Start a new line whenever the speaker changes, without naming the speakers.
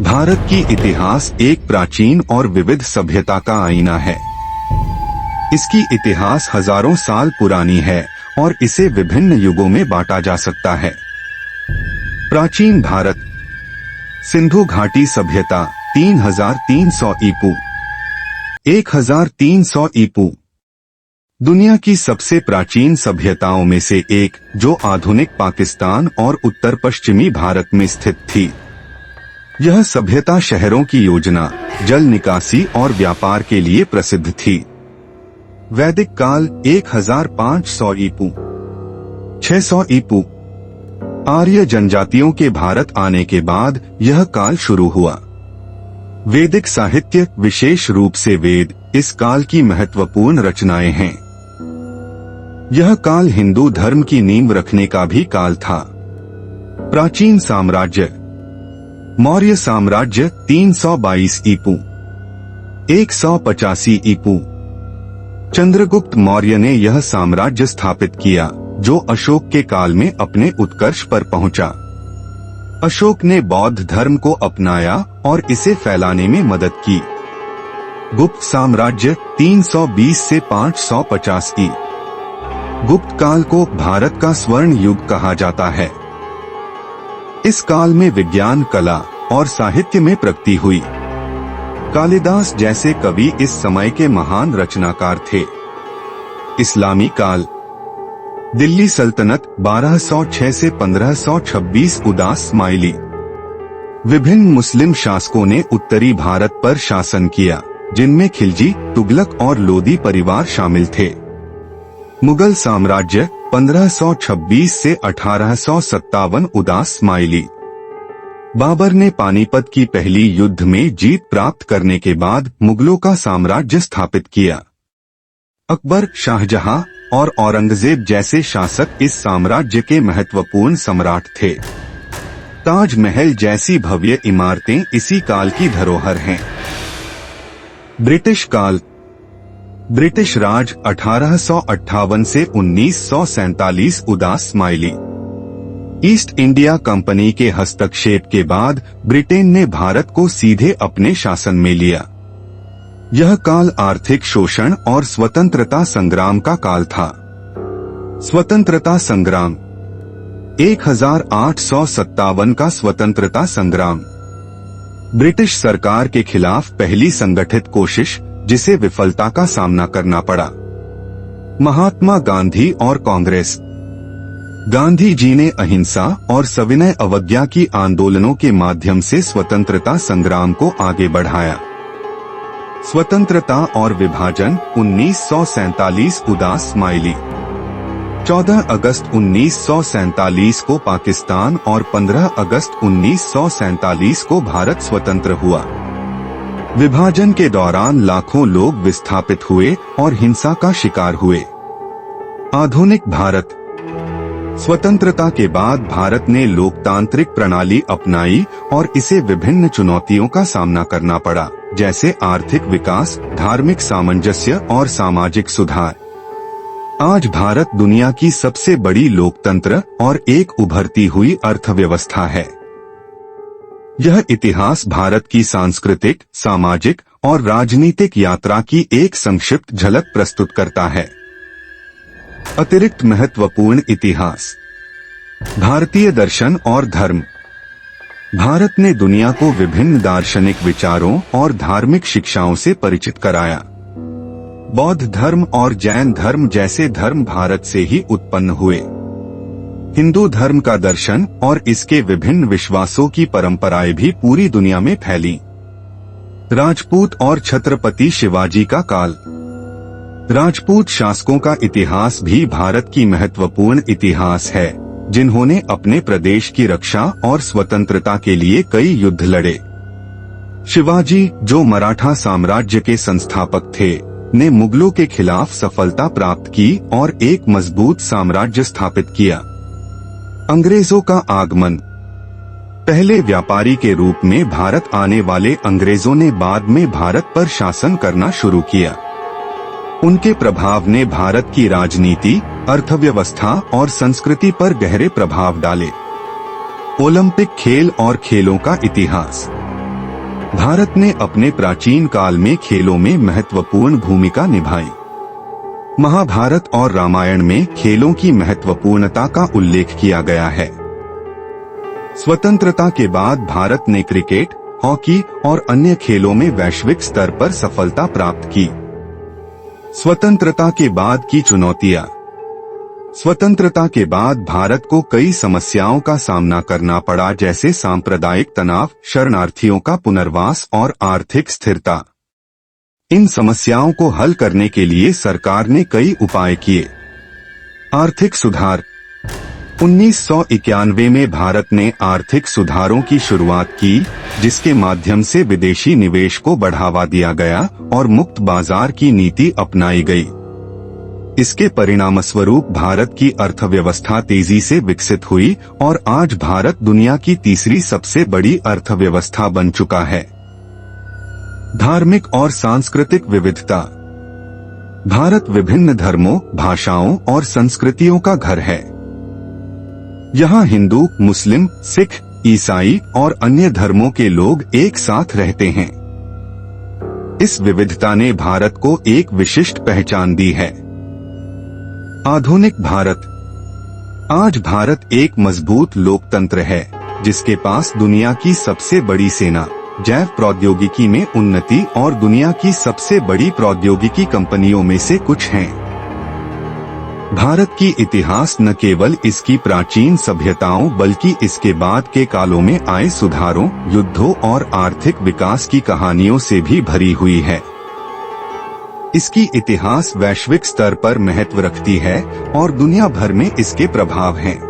भारत की इतिहास एक प्राचीन और विविध सभ्यता का आईना है। इसकी इतिहास हजारों साल पुरानी है और इसे विभिन्न युगों में बांटा जा सकता है। प्राचीन भारत, सिंधु घाटी सभ्यता 3300 ईपू 1300 ईपू दुनिया की सबसे प्राचीन सभ्यताओं में से एक, जो आधुनिक पाकिस्तान और उत्तर पश्चिमी भारत में स्थित थी। यह सभ्यता शहरों की योजना, जल निकासी और व्यापार के लिए प्रसिद्ध थी। वैदिक काल 1500 ईपू 600 ईपू आर्य जनजातियों के भारत आने के बाद यह काल शुरू हुआ। वैदिक साहित्य, विशेष रूप से वेद, इस काल की महत्वपूर्ण रचनाएं हैं। यह काल हिंदू धर्म की नींव रखने का भी काल था। प्राचीन साम्राज्य, मौर्य साम्राज्य 322 ईपू 185 ईपू चंद्रगुप्त मौर्य ने यह साम्राज्य स्थापित किया, जो अशोक के काल में अपने उत्कर्ष पर पहुंचा। अशोक ने बौद्ध धर्म को अपनाया और इसे फैलाने में मदद की। गुप्त साम्राज्य 320 से 550 ई गुप्त काल को भारत का स्वर्ण युग कहा जाता है। इस काल में विज्ञान, कला और साहित्य में प्रगति हुई। कालिदास जैसे कवि इस समय के महान रचनाकार थे। इस्लामी काल, दिल्ली सल्तनत 1206 से 1526 उदास माइली। विभिन्न मुस्लिम शासकों ने उत्तरी भारत पर शासन किया, जिनमें खिलजी, तुगलक और लोदी परिवार शामिल थे। मुगल साम्राज्य 1526 से 1857 उदास माइली। बाबर ने पानीपत की पहली युद्ध में जीत प्राप्त करने के बाद मुगलों का साम्राज्य स्थापित किया। अकबर, शाहजहां और औरंगजेब जैसे शासक इस साम्राज्य के महत्वपूर्ण सम्राट थे। ताजमहल जैसी भव्य इमारतें इसी काल की धरोहर हैं। ब्रिटिश काल, ब्रिटिश राज 1858 से 1947 उदास माइली। ईस्ट इंडिया कंपनी के हस्तक्षेप के बाद ब्रिटेन ने भारत को सीधे अपने शासन में लिया। यह काल आर्थिक शोषण और स्वतंत्रता संग्राम का काल था। स्वतंत्रता संग्राम 1857 का स्वतंत्रता संग्राम ब्रिटिश सरकार के खिलाफ पहली संगठित कोशिश, जिसे विफलता का सामना करना पड़ा। महात्मा गांधी और कांग्रेस। गांधी जी ने अहिंसा और सविनय अवज्ञा की आंदोलनों के माध्यम से स्वतंत्रता संग्राम को आगे बढ़ाया। स्वतंत्रता और विभाजन 1947 उदास माइली। 14 अगस्त 1947 को पाकिस्तान और 15 अगस्त 1947 को भारत स्वतंत्र हुआ। विभाजन के दौरान लाखों लोग विस्थापित हुए और हिंसा का शिकार हुए। आधुनिक भारत। स्वतंत्रता के बाद भारत ने लोकतांत्रिक प्रणाली अपनाई और इसे विभिन्न चुनौतियों का सामना करना पड़ा, जैसे आर्थिक विकास, धार्मिक सामंजस्य और सामाजिक सुधार। आज भारत दुनिया की सबसे बड़ी लोकतंत्र और एक उभरती हुई अर्थव्यवस्था है। यह इतिहास भारत की सांस्कृतिक, सामाजिक और राजनीतिक यात्रा की एक संक्षिप्त झलक प्रस्तुत करता है। अतिरिक्त महत्वपूर्ण इतिहास। भारतीय दर्शन और धर्म। भारत ने दुनिया को विभिन्न दार्शनिक विचारों और धार्मिक शिक्षाओं से परिचित कराया। बौद्ध धर्म और जैन धर्म जैसे धर्म भारत से ही उत्पन्न हुए। हिंदू धर्म का दर्शन और इसके विभिन्न विश्वासों की परंपराएं भी पूरी दुनिया में फैली। राजपूत और छत्रपति शिवाजी का काल। राजपूत शासकों का इतिहास भी भारत की महत्वपूर्ण इतिहास है, जिन्होंने अपने प्रदेश की रक्षा और स्वतंत्रता के लिए कई युद्ध लड़े। शिवाजी, जो मराठा साम्राज्य के संस्थापक थे, ने मुगलों के खिलाफ सफलता प्राप्त की और एक मजबूत साम्राज्य स्थापित किया। अंग्रेजों का आगमन। पहले व्यापारी के रूप में भारत आने वाले अंग्रेजों ने बाद में भारत पर शासन करना शुरू किया। उनके प्रभाव ने भारत की राजनीति, अर्थव्यवस्था और संस्कृति पर गहरे प्रभाव डाले। ओलंपिक खेल और खेलों का इतिहास। भारत ने अपने प्राचीन काल में खेलों में महत्वपूर्ण भूमिका निभाई। महाभारत और रामायण में खेलों की महत्वपूर्णता का उल्लेख किया गया है। स्वतंत्रता के बाद भारत ने क्रिकेट, हॉकी और अन्य खेलों में वैश्विक स्तर पर सफलता प्राप्त की। स्वतंत्रता के बाद की चुनौतियां। स्वतंत्रता के बाद भारत को कई समस्याओं का सामना करना पड़ा, जैसे सांप्रदायिक तनाव, शरणार्थियों का पुनर्वास और आर्थिक स्थिरता। इन समस्याओं को हल करने के लिए सरकार ने कई उपाय किए। आर्थिक सुधार। 1991 में भारत ने आर्थिक सुधारों की शुरुआत की, जिसके माध्यम से विदेशी निवेश को बढ़ावा दिया गया और मुक्त बाजार की नीति अपनाई गई। इसके परिणामस्वरूप भारत की अर्थव्यवस्था तेजी से विकसित हुई और आज भारत दुनिया की तीसरी सबसे बड़ी अर्थव्यवस्था बन चुका है। धार्मिक और सांस्कृतिक विविधता। भारत विभिन्न धर्मों, भाषाओं और संस्कृतियों का घर है। यहाँ हिंदू, मुस्लिम, सिख, ईसाई और अन्य धर्मों के लोग एक साथ रहते हैं। इस विविधता ने भारत को एक विशिष्ट पहचान दी है। आधुनिक भारत। आज भारत एक मजबूत लोकतंत्र है, जिसके पास दुनिया की सबसे बड़ी सेना, जैव प्रौद्योगिकी में उन्नति और दुनिया की सबसे बड़ी प्रौद्योगिकी कंपनियों में से कुछ हैं। भारत की इतिहास न केवल इसकी प्राचीन सभ्यताओं बल्कि इसके बाद के कालों में आए सुधारों, युद्धों और आर्थिक विकास की कहानियों से भी भरी हुई है। इसकी इतिहास वैश्विक स्तर पर महत्व रखती है और दुनिया भर में इसके प्रभाव हैं।